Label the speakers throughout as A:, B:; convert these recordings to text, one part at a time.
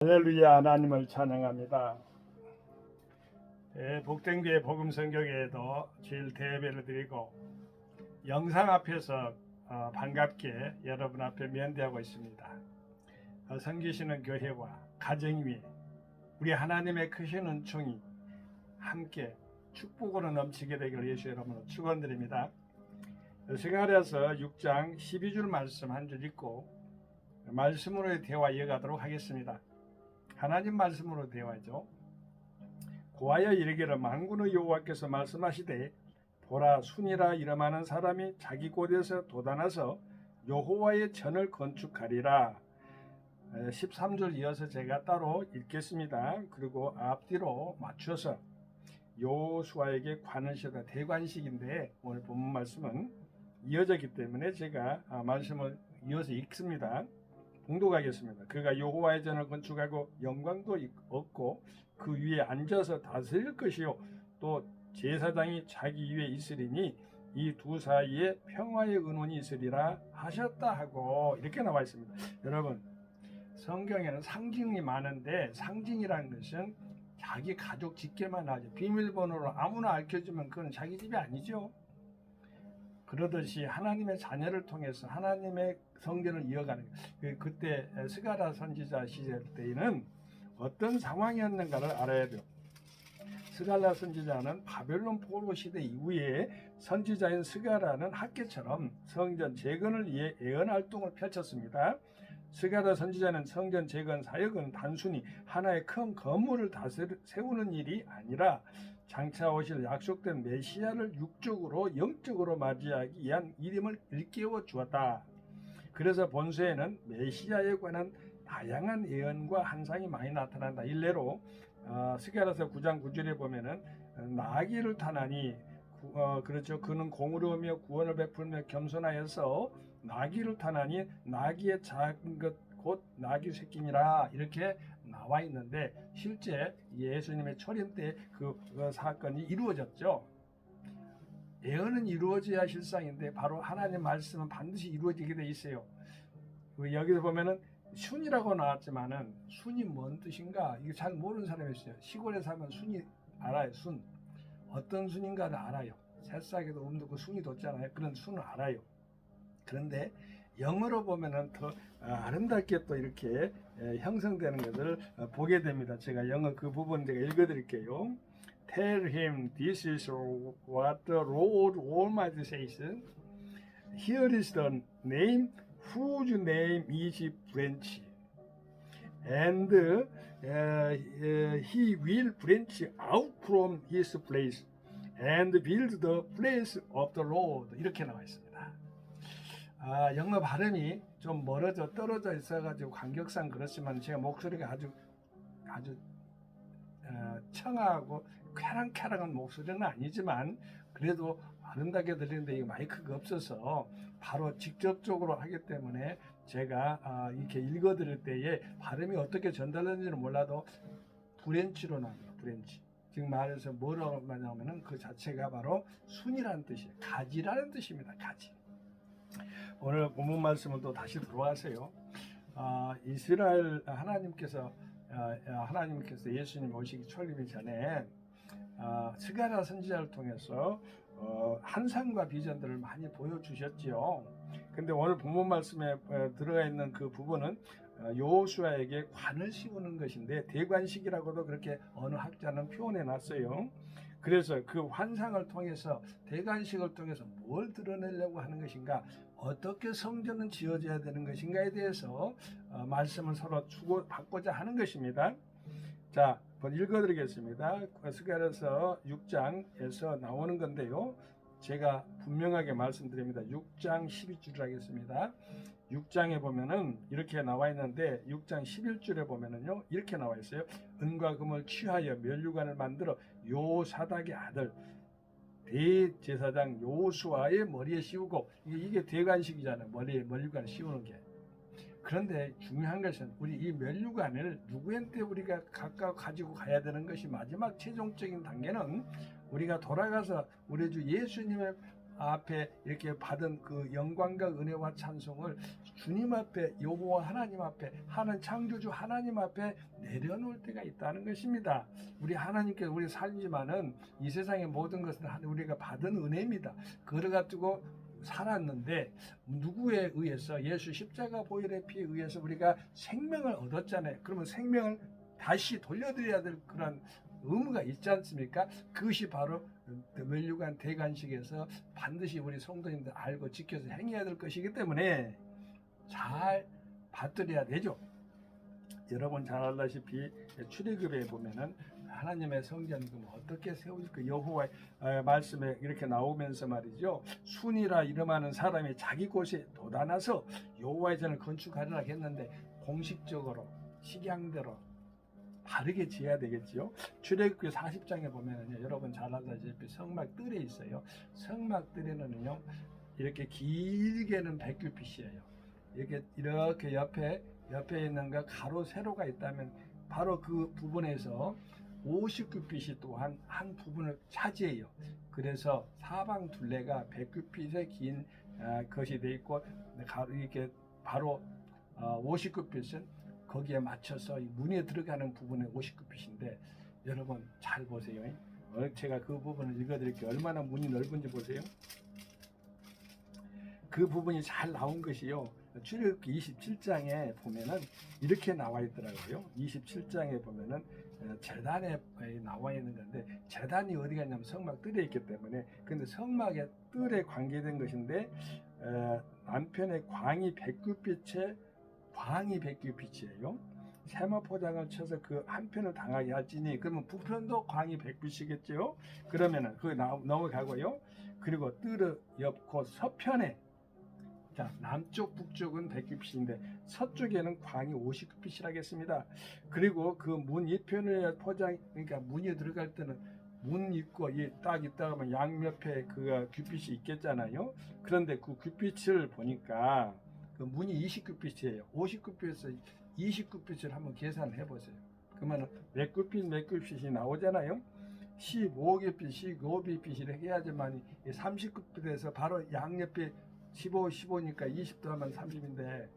A: 할렐루야. 하나님을 찬양합니다. 복된교회 복음성교회에도 주일 대예배를 드리고 영상 앞에서 반갑게 여러분 앞에 면대하고 있습니다. 섬기시는 교회와 가정 위에 우리 하나님의 크신 은총이 함께 축복으로 넘치게 되기를 예수 이름으로 축원드립니다. 스가랴서 6장 12절 말씀 한 줄 읽고 말씀으로의 대화 이어가도록 하겠습니다. 하나님 말씀으로 대화죠. 고하여 이르기를 만군의 여호와께서 말씀하시되 보라, 순이라 이름하는 사람이 자기 곳에서 돋아나서 여호와의 전을 건축하리라. 13절 이어서 제가 따로 읽겠습니다. 그리고 앞뒤로 맞춰서 여호수아에게 관을 씌우다 대관식인데 오늘 본문 말씀은 이어졌기 때문에 제가 말씀을 이어서 읽습니다. 봉독하겠습니다. 그가 여호와의 전을 건축하고 영광도 얻고 그 위에 앉아서 다스릴 것이요 또 제사장이 자기 위에 있으리니 이 두 사이에 평화의 은원이 있으리라 하셨다 하고 이렇게 나와 있습니다. 여러분, 성경에는 상징이 많은데 상징이라는 것은 자기 가족 집게만 하죠. 비밀번호로 아무나 알려주면 그건 자기 집이 아니죠. 그러듯이 하나님의 자녀를 통해서 하나님의 성전을 이어가는 그때 스가랴 선지자 시절 때에는 어떤 상황이었는가를 알아야 돼요. 스가랴 선지자는 바벨론 포로 시대 이후에 선지자인 스가랴는 학계처럼 성전 재건을 위해 애언 활동을 펼쳤습니다. 스가랴 선지자는 성전 재건 사역은 단순히 하나의 큰 건물을 세우는 일이 아니라 장차 오실 약속된 메시아를 육적으로 영적으로 맞이하기 위한 이름을 일깨워 주었다. 그래서 본서에는 메시아에 관한 다양한 예언과 환상이 많이 나타난다. 일례로 스가랴서 9장 9절에 보면은 나귀를 타나니 그렇죠. 그는 공의로우며 구원을 베풀며 겸손하여서 나귀를 타나니 나귀의 작은 것 곧 나귀 새끼니라 이렇게 나와 있는데 실제 예수님의 초림 때 그 사건이 이루어졌죠. 예언은 이루어져야 실상인데 바로 하나님 말씀은 반드시 이루어지게 돼 있어요. 여기서 보면은 순이라고 나왔지만은 순이 뭔 뜻인가 이거 잘 모르는 사람이 있어요. 시골에 살면 순이 알아요. 순 어떤 순인가를 알아요. 새싹에도 없는 그 순이 돋잖아요. 그런 순을 알아요. 그런데 영어로 보면은 더 아름답게 또 이렇게 형성되는 것을 보게 됩니다. 제가 영어 그 부분 제가 읽어드릴게요. Tell him this is what the Lord Almighty says. Here is the name whose name is branch, and he will branch out from his place and build the place of the Lord. 이렇게 나와 있습니다. 영어 발음이 좀 떨어져 있어가지고 간격상 그렇지만 제가 목소리가 아주 청아하고 쾌랑쾌랑한 목소리는 아니지만 그래도 아름답게 들리는데 이 마이크가 없어서 바로 직접적으로 하기 때문에 제가 이렇게 읽어드릴 때에 발음이 어떻게 전달되는지는 몰라도 브랜치로 나옵니다. 브랜치. 지금 말해서 뭐라고 말하냐면은 그 자체가 바로 순이라는 뜻이에요. 가지라는 뜻입니다. 가지. 오늘 본문 말씀은 또 다시 들어와서요. 이스라엘 하나님께서 예수님 오시기 초림이 전에 스가랴 선지자를 통해서 환상과 비전들을 많이 보여주셨지요. 근데 오늘 본문 말씀에 들어가 있는 그 부분은 여호수아에게 관을 씌우는 것인데 대관식이라고도 그렇게 어느 학자는 표현해 놨어요. 그래서 그 환상을 통해서 대관식을 통해서 뭘 드러내려고 하는 것인가, 어떻게 성전은 지어져야 되는 것인가에 대해서 말씀을 서로 주고받고자 하는 것입니다. 자, 읽어드리겠습니다. 스가랴서 6장에서 나오는 건데요. 제가 분명하게 말씀드립니다. 6장 12줄 하겠습니다. 6장에 보면은 이렇게 나와 있는데 6장 11줄에 보면은요 이렇게 나와 있어요. 은과 금을 취하여 면류관을 만들어 요사닥의 아들 대제사장 요수아의 머리에 씌우고 이게 대관식이잖아요. 머리에 면류관을 씌우는 게. 그런데 중요한 것은 우리 이 면류관을 누구한테 우리가 각각 가지고 가야 되는 것이 마지막 최종적인 단계는 우리가 돌아가서 우리 주 예수님의 앞에 이렇게 받은 그 영광과 은혜와 찬송을 주님 앞에, 여호와 하나님 앞에, 하는 창조주 하나님 앞에 내려놓을 때가 있다는 것입니다. 우리 하나님께서 우리 살지만은 이 세상의 모든 것은 우리가 받은 은혜입니다. 그걸 가지고 살았는데 누구에 의해서, 예수 십자가 보혈의 피에 의해서 우리가 생명을 얻었잖아요. 그러면 생명을 다시 돌려드려야 될 그런 의무가 있지 않습니까? 그것이 바로 멸류관 대관식에서 반드시 우리 성도님들 알고 지켜서 행해야 될 것이기 때문에 잘 받들여야 되죠. 여러분 잘 알다시피 출애굽에 보면은 하나님의 성전금 어떻게 세우실까, 여호와의 말씀에 이렇게 나오면서 말이죠. 순이라 이름하는 사람이 자기 곳에 돋아나서 여호와의 전을 건축하리라 했는데 공식적으로 식양대로 바르게 지어야 되겠지요. 출애굽기 40장에 보면은요, 여러분 잘 알다시피 성막 뜰에 있어요. 성막 뜰에는요 이렇게 길게는 100규빗이에요. 이렇게 옆에 있는 거 가로 세로가 있다면 바로 그 부분에서 50규빗이 또한 한 부분을 차지해요. 그래서 사방 둘레가 100규빗의 긴 것이 돼 있고 이렇게 바로 50규빗은 거기에 맞춰서 문에 들어가는 부분에 50규빗인데 여러분 잘 보세요. 제가 그 부분을 읽어드릴게요. 얼마나 문이 넓은지 보세요. 그 부분이 잘 나온 것이요. 출애굽기 27장에 보면은 이렇게 나와 있더라고요. 27장에 보면은 제단에 나와 있는 건데, 제단이 어디 갔냐면 성막 뜰에 있기 때문에, 근데 성막의 뜰에 관계된 것인데 남편의 광이 100규빗에 광이 100규빗이에요. 세마포장을 쳐서 그 한편을 당하게 할지니, 그러면 북편도 광이 100규빗이겠죠. 그러면은 그거 넘어가고요. 그리고 뜰의 옆 곧 서편에, 자, 남쪽 북쪽은 100규빗인데 서쪽에는 광이 50규빗이라겠습니다. 그리고 그 문 이편의 포장, 그러니까 문이 들어갈 때는 문 있고 딱 있다가 하면 양옆에 그 규빗이 있겠잖아요. 그런데 그 규빗을 보니까 그 문이 20규빗이에요. 50규빗에서 20규빗을 한번 계산해 보세요. 그러면 몇 규빗이 나오잖아요. 15규빗, 15규빗 이렇게 해야지만 30규빗에서 바로 양옆에 15니까 20 더하면 30인데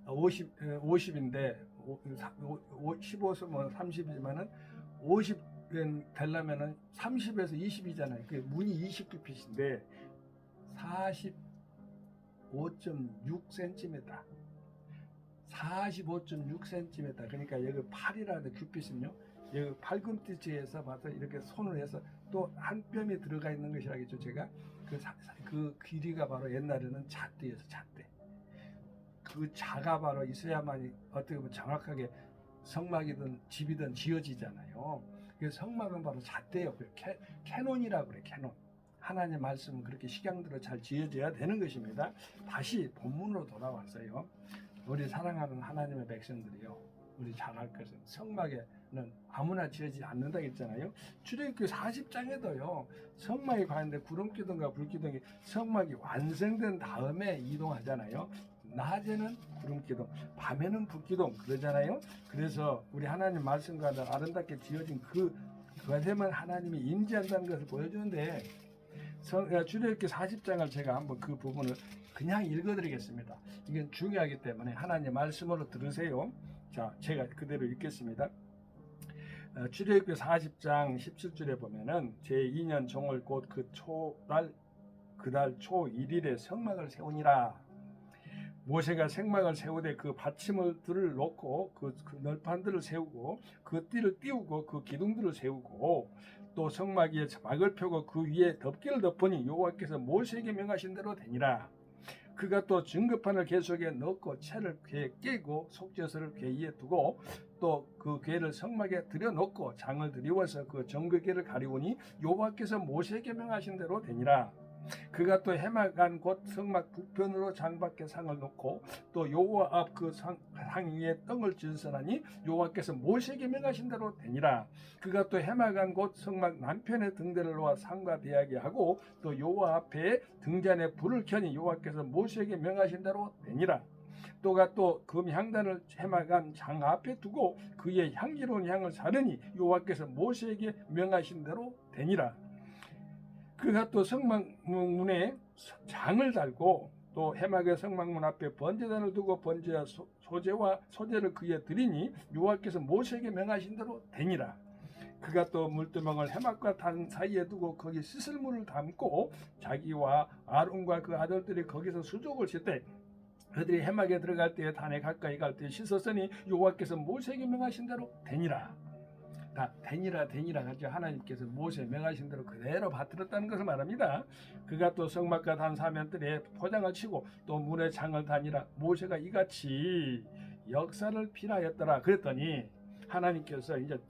A: 50인데 15면 30이지만은 50 되려면은 30에서 20이잖아요. 그 문이 20규빗인데 45.6cm 45.6cm 그러니까 여기 8이라는 규빗은요, 여기 팔꿈치에서 봐서 이렇게 손을 해서 또 한 뼘이 들어가 있는 것이라겠죠. 제가 그 길이가 바로 옛날에는 잣대였어. 잣대. 그 자가 바로 있어야만 어떻게 보면 정확하게 성막이든 집이든 지어지잖아요. 그래서 성막은 바로 잣대예요. 캐논이라고 그래. 캐논. 하나님의 말씀은 그렇게 식양대로 잘 지어져야 되는 것입니다. 다시 본문으로 돌아왔어요. 우리 사랑하는 하나님의 백성들이요, 우리 잘 알 것은 성막에는 아무나 지어지지 않는다 했잖아요. 출애굽기 40장에도요 성막에 가는데 구름기둥과 불기둥이 성막이 완성된 다음에 이동하잖아요. 낮에는 구름기둥, 밤에는 불기둥 그러잖아요. 그래서 우리 하나님 말씀과 아름답게 지어진 그것에만 하나님이 임재한다는 것을 보여주는데, 출애굽기 40장을 제가 한번 그 부분을 그냥 읽어드리겠습니다. 이건 중요하기 때문에 하나님 말씀으로 들으세요. 자, 제가 그대로 읽겠습니다. 출애굽기 40장 17절에 보면은 제2년 정월 곧 그달 초 1일에 성막을 세우니라. 모세가 성막을 세우되 그 받침들을 놓고 그 널판들을 세우고 그 띠를 띄우고 그 기둥들을 세우고 또 성막 위에 막을 펴고 그 위에 덮개를 덮으니 여호와께서 모세에게 명하신 대로 되니라. 그가 또 증거판을 궤 속에 넣고 채를 궤에 깨고 속죄서를 궤 위에 두고 또 그 궤를 성막에 들여놓고 장을 들이워서 그 정거궤를 가리우니 여호와께서 모세에게 명하신 대로 되니라. 그가 또 해막안 곧 성막 북편으로 장밖에 상을 놓고 또 여호와 앞 그 상 위에 떡을 진선하니 여호와께서 모세에게 명하신 대로 되니라. 그가 또 해막안 곧 성막 남편에 등대를 놓아 상과 대하게 하고 또 여호와 앞에 등잔에 불을 켜니 여호와께서 모세에게 명하신 대로 되니라. 또가 또 금향단을 해막안 장 앞에 두고 그의 향기로운 향을 사르니 여호와께서 모세에게 명하신 대로 되니라. 그가 또 성막문에 장을 달고 또 해막의 성막문 앞에 번제단을 두고 번제와 소제와 소제를 그에 드리니 여호와께서 모세에게 명하신 대로 되니라. 그가 또 물두멍을 해막과 단 사이에 두고 거기 씻을 물을 담고 자기와 아론과 그 아들들이 거기서 수족을 씻되 그들이 해막에 들어갈 때에 단에 가까이 갈 때 씻었으니 여호와께서 모세에게 명하신 대로 되니라. 다 되니라 가지고 하나님께서 모세 명하신 대로 그대로 받들었다는 것을 말합니다. 그가 또 성막과 단 사면들에 포장을 치고 또 문에 장을 다니라. 모세가 이같이 역사를 필하였더라. 그랬더니 하나님께서 이제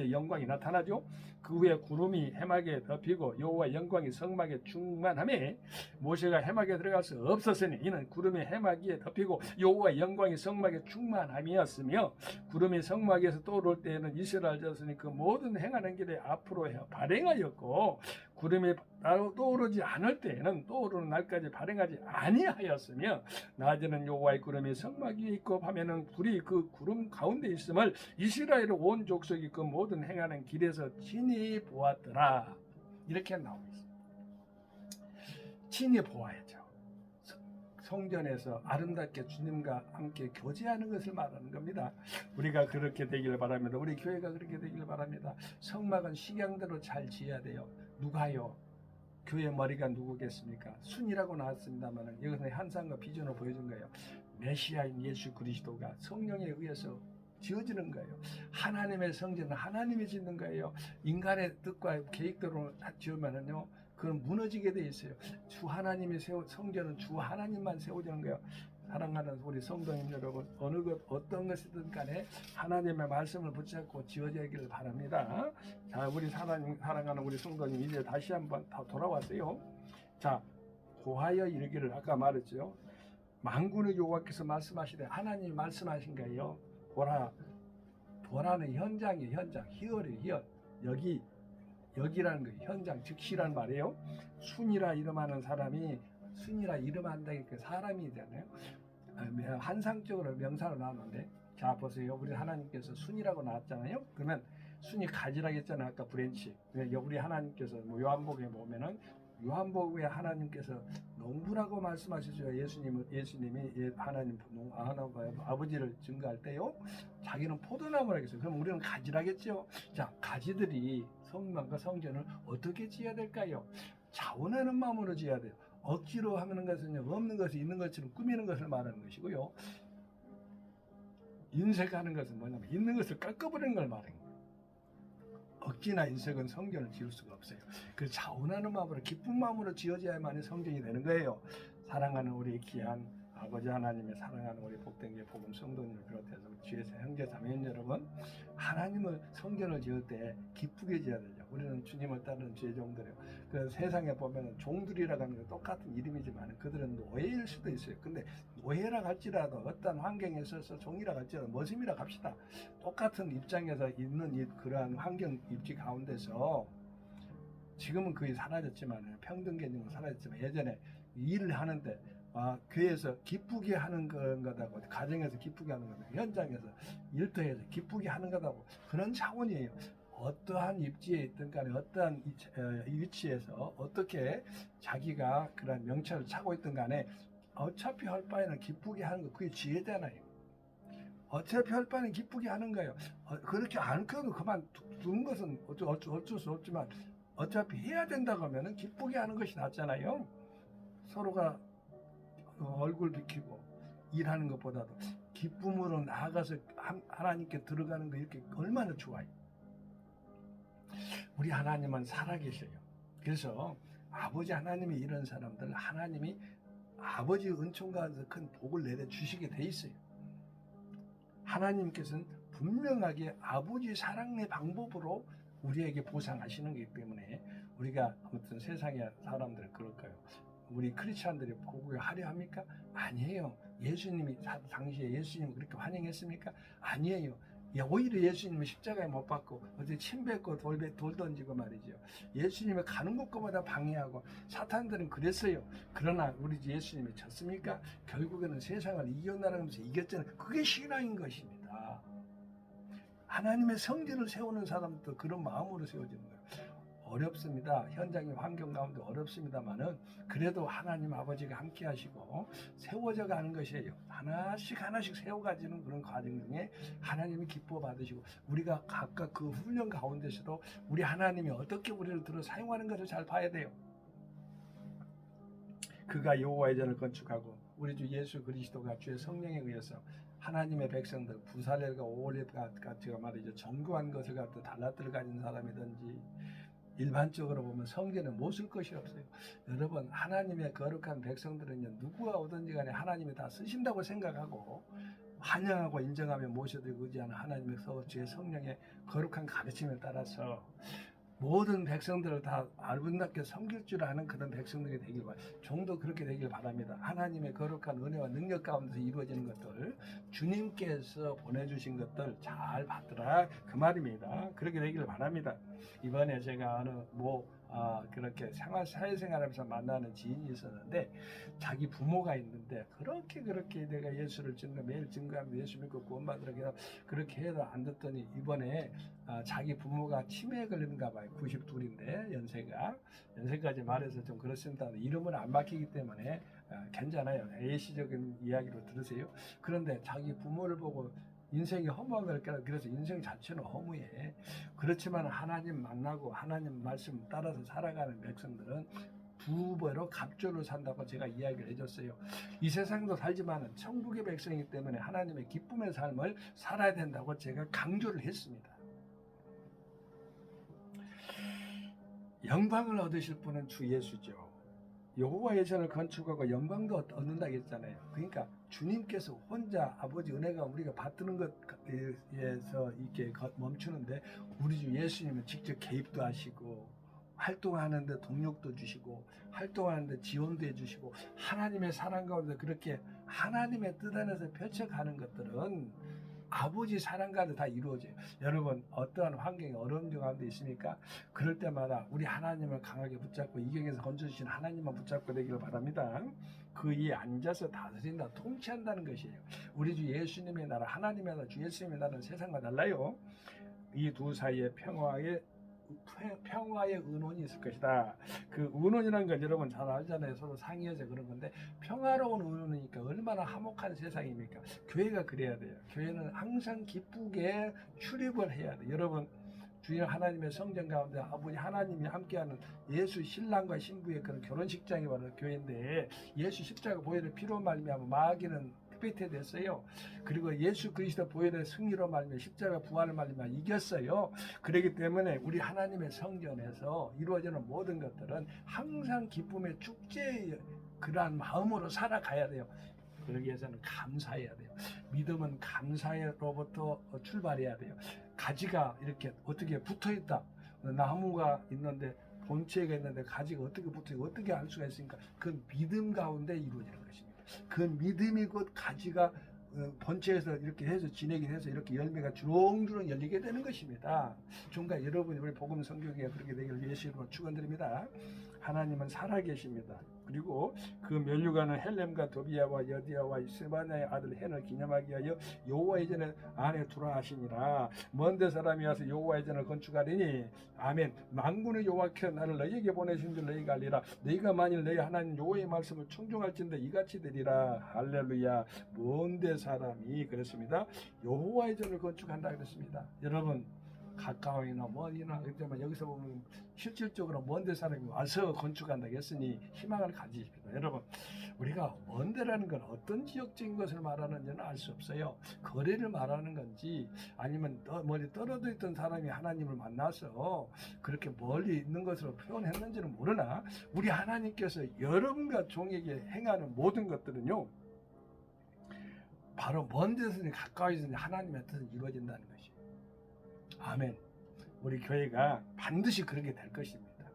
A: 영광이 나타나죠. 그 후에 구름이 해막에 덮이고 여호와 영광이 성막에 충만하매 모세가 해막에 들어갈 수 없었으니 이는 구름이 해막 위에 덮이고 여호와 영광이 성막에 충만함이었으며 구름이 성막에서 떠오를 때에는 이스라엘 자손이 그 모든 행하는 길에 앞으로 발행하였고 구름이 떠오르지 않을 때에는 떠오르는 날까지 발행하지 아니하였으며 낮에는 여호와의 구름이 성막 위에 있고 밤에는 불이 그 구름 가운데 있음을 이스라엘의 온 족속이 그 모든 행하는 길에서 친히 보았더라. 이렇게 나오고 있습니다. 친히 보아야죠. 성전에서 아름답게 주님과 함께 교제하는 것을 말하는 겁니다. 우리가 그렇게 되기를 바랍니다. 우리 교회가 그렇게 되기를 바랍니다. 성막은 식양대로 잘 지어야 돼요. 누가요? 교회 머리가 누구겠습니까? 순이라고 나왔습니다만 이것은 환상과 비전을 보여준 거예요. 메시아인 예수 그리스도가 성령에 의해서 지어지는 거예요. 하나님의 성전은 하나님이 짓는 거예요. 인간의 뜻과 계획대로 지으면은요, 그건 무너지게 돼 있어요. 주 하나님이 성전은 주 하나님만 세워지는 거예요. 사랑하는 우리 성도님 여러분, 어떤 것이든 간에 하나님의 말씀을 붙잡고 지어지기를 바랍니다. 자, 우리 사랑하는 우리 성도님 이제 다시 한번 다 돌아왔어요. 자, 고하여 이르기를 아까 말했죠. 만군의 여호와께서 말씀하시되 하나님이 말씀하신 거예요. 보라는 현장이에요. 현장. 히얼이에요. 히얼. 여기라는 거예요. 현장. 즉시란 말이에요. 순이라 이름하는 사람이 순이라 이름한다니까 사람이잖아요. 한상적으로 명사로 나오는데 자 보세요. 우리 하나님께서 순이라고 나왔잖아요. 그러면 순이 가지라고 했잖아요. 아까 브랜치. 우리 하나님께서 요한복음에 보면은 요한복음에 하나님께서 농부라고 말씀하시죠. 예수님이 하나님 아버지를 증거할 때요. 자기는 포도나무라고 했어요. 그럼 우리는 가지라겠죠. 자, 가지들이 성막과 성전을 어떻게 지어야 될까요? 자원하는 마음으로 지어야 돼요. 억지로 하는 것은 없는 것이 있는 것처럼 꾸미는 것을 말하는 것이고요. 인색하는 것은 뭐냐면 있는 것을 깎아버리는 걸 말하는 거예요. 억지나 인색은 성전을 지을 수가 없어요. 그 자원하는 마음으로 기쁜 마음으로 지어져야만 성전이 되는 거예요. 사랑하는 우리 귀한 아버지 하나님의 사랑하는 우리 복된 게 복음 성도님을 비롯해서 주의 형제 자매인 여러분, 하나님을 성전을 지을 때 기쁘게 지어야 되죠. 우리는 주님을 따르는 주의 종들이에요. 그 세상에 보면 종들이라고 하는 게 똑같은 이름이지만 그들은 노예일 수도 있어요. 근데 노예라 할지라도 어떤 환경에 있어서 종이라 할지라도 머슴이라 합시다. 똑같은 입장에서 있는 그러한 환경 입지 가운데서 지금은 거의 사라졌지만 평등 개념은 사라졌지만 예전에 일을 하는데 교회에서 기쁘게 하는 거다고, 가정에서 기쁘게 하는 거다, 현장에서 일터에서 기쁘게 하는 거다고, 그런 차원이에요. 어떠한 입지에 있든 간에 어떠한 위치에서 어떻게 자기가 그런 명찰을 차고 있든 간에 어차피 할 바에는 기쁘게 하는 거, 그게 지혜잖아요. 어차피 할 바에는 기쁘게 하는 거예요. 그렇게 안 켜도 그만 두는 것은 어쩔 수 없지만 어차피 해야 된다고 하면은 기쁘게 하는 것이 낫잖아요. 서로가 얼굴 비키고 일하는 것보다도 기쁨으로 나아가서 하나님께 들어가는 거 이렇게 얼마나 좋아요. 우리 하나님은 살아계셔요. 그래서 아버지 하나님이 이런 사람들 하나님이 아버지 은총 가운데서 큰 복을 내려주시게 돼 있어요. 하나님께서는 분명하게 아버지 사랑의 방법으로 우리에게 보상하시는 거기 때문에 우리가 아무튼 세상의 사람들 그럴까요? 우리 크리스찬들이 복을 하려 합니까? 아니에요. 예수님이 당시에 예수님을 그렇게 환영했습니까? 아니에요. 오히려 예수님은 십자가에 못 박고 어디 침 뱉고 돌 던지고 말이죠. 예수님이 가는 곳마다 방해하고 사탄들은 그랬어요. 그러나 우리 예수님이 졌습니까? 결국에는 세상을 이겨나가면서 이겼잖아요. 그게 신앙인 것입니다. 하나님의 성전을 세우는 사람도 그런 마음으로 세워지는 거예요. 어렵습니다. 현장의 환경 가운데 어렵습니다만은 그래도 하나님 아버지가 함께 하시고 세워져 가는 것이에요. 하나씩 하나씩 세워가지는 그런 과정 중에 하나님이 기뻐 받으시고 우리가 각각 그 훈련 가운데서도 우리 하나님이 어떻게 우리를 들어 사용하는 것을 잘 봐야 돼요. 그가 여호와의 전을 건축하고 우리 주 예수 그리스도가 주의 성령에 의해서 하나님의 백성들 부살렐과 오홀립 같이 말이죠. 정교한 것을 갖다 달란트를 가진 사람이든지 일반적으로 보면 성전에 못 쓸 것이 없어요. 여러분 하나님의 거룩한 백성들은요 누구가 오든지 간에 하나님이 다 쓰신다고 생각하고 환영하고 인정하며 모셔드리고 의지하는 하나님의 주의 성령의 거룩한 가르침에 따라서 모든 백성들을 다 아름답게 섬길 줄 아는 그런 백성들이 되길 바랍니다. 종도 그렇게 되길 바랍니다. 하나님의 거룩한 은혜와 능력 가운데서 이루어지는 것들 주님께서 보내주신 것들 잘 받더라 그 말입니다. 그렇게 되기를 바랍니다. 이번에 제가 어느 그렇게 사회생활하면서 만나는 지인이 있었는데 자기 부모가 있는데 그렇게 내가 예수를 매일 증거하면 예수 믿고 구원받으라 그렇게 해도 안 듣더니 이번에 자기 부모가 치매에 걸린가 봐요. 92인데 연세까지 말해서 좀 그렇습니다. 이름은 안 막히기 때문에 괜찮아요. A시적인 이야기로 들으세요. 그런데 자기 부모를 보고 인생이 허무한 걸까? 그래서 인생 자체는 허무해. 그렇지만 하나님 만나고 하나님 말씀 따라서 살아가는 백성들은 두 배로 갑절로 산다고 제가 이야기를 해줬어요. 이 세상도 살지만 천국의 백성이기 때문에 하나님의 기쁨의 삶을 살아야 된다고 제가 강조를 했습니다. 영광을 얻으실 분은 주 예수죠. 여호와의 전을 건축하고 영광도 얻는다고 했잖아요. 그러니까 주님께서 혼자 아버지 은혜가 우리가 받드는 것에서 이렇게 멈추는데 우리 주 예수님은 직접 개입도 하시고 활동하는데 동력도 주시고 활동하는데 지원도 해주시고 하나님의 사랑 가운데 그렇게 하나님의 뜻 안에서 펼쳐가는 것들은 아버지 사랑 가운데 다 이루어져요. 여러분 어떠한 환경이 어려운 가운데 있습니까? 그럴 때마다 우리 하나님을 강하게 붙잡고 이경에서 건져주신 하나님만 붙잡고 되기를 바랍니다. 그 위에 앉아서 다스린다, 통치한다는 것이에요. 우리 주 예수님의 나라, 하나님의 나라, 주 예수님의 나라는 세상과 달라요. 이 두 사이에 평화의 은원이 있을 것이다. 그 은원이라는 건 여러분 잘 알잖아요. 서로 상의해서 그런 건데 평화로운 은원이니까 얼마나 화목한 세상입니까? 교회가 그래야 돼요. 교회는 항상 기쁘게 출입을 해야 돼요. 여러분 주여 하나님의 성전 가운데 아버지 하나님이 함께하는 예수 신랑과 신부의 그런 결혼식장이 바로 교회인데 예수 십자가 보혈의 피로 말미암아 마귀는 됐어요. 그리고 예수 그리스도 보혈의 승리로 말미암아 십자가 부활을 말미암아 이겼어요. 그렇기 때문에 우리 하나님의 성전에서 이루어지는 모든 것들은 항상 기쁨의 축제의 그러한 마음으로 살아가야 돼요. 그러기 위해서는 감사해야 돼요. 믿음은 감사로부터 출발해야 돼요. 가지가 이렇게 어떻게 붙어있다. 나무가 있는데 본체가 있는데 가지가 어떻게 붙어있고 어떻게 알 수가 있습니까? 그 믿음 가운데 이루어지는 것입니다. 그 믿음이 곧 가지가 본체에서 이렇게 해서 진액이 해서 이렇게 열매가 주렁주렁 열리게 되는 것입니다. 종가 여러분이 우리 복음 성경에 그렇게 되기를 예수로 축원드립니다. 하나님은 살아계십니다. 그리고 그 면류관은 헬렘과 도비아와 여디아와 스바냐의 아들 헨을 기념하기 위하여 여호와의 전에 안에 두라 하시니라. 먼데 사람이 와서 여호와의 전을 건축하리니 아멘. 만군의 여호와께서 나를 너희에게 보내신 줄 너희가 알리라. 너희가 만일 너희 하나님 여호와의 말씀을 청종할진대 이같이 되리라. 할렐루야. 먼데 사람이 그랬습니다. 여호와의 전을 건축한다 그랬습니다. 여러분 가까이나 멀리나 그렇지만 여기서 보면 실질적으로 먼데 사람이 와서 건축한다 했으니 희망을 가지십시오. 여러분 우리가 먼데라는 건 어떤 지역적인 것을 말하는지는 알 수 없어요. 거리를 말하는 건지 아니면 멀리 떨어져 있던 사람이 하나님을 만나서 그렇게 멀리 있는 것으로 표현했는지는 모르나 우리 하나님께서 여러분과 종에게 행하는 모든 것들은요 바로 먼 데서는 가까이서는 하나님의 뜻은 이루어진다는 것이에요. 아멘. 우리 교회가 반드시 그렇게 될 것입니다.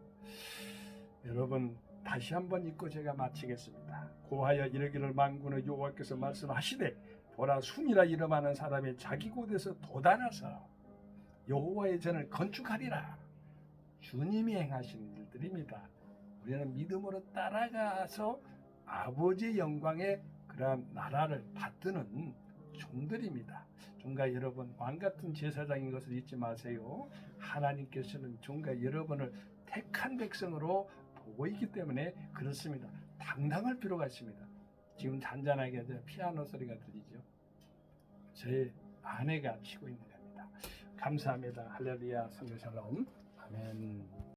A: 여러분 다시 한번 읽고 제가 마치겠습니다. 고하여 이르기를 만군의 여호와께서 말씀하시되 보라 순이라 이름하는 사람이 자기 곳에서 돋아나서 여호와의 전을 건축하리라. 주님이 행하시는 일들입니다. 우리는 믿음으로 따라가서 아버지의 영광의 그러한 나라를 받드는 종들입니다. 종가 여러분, 왕 같은 제사장인 것을 잊지 마세요. 하나님께서는 종가 여러분을 택한 백성으로 보고 있기 때문에 그렇습니다. 당당할 필요가 있습니다. 지금 잔잔하게 피아노 소리가 들리죠. 제 아내가 치고 있는 겁니다. 감사합니다. 할렐루야, 성도 샬롬. 아멘.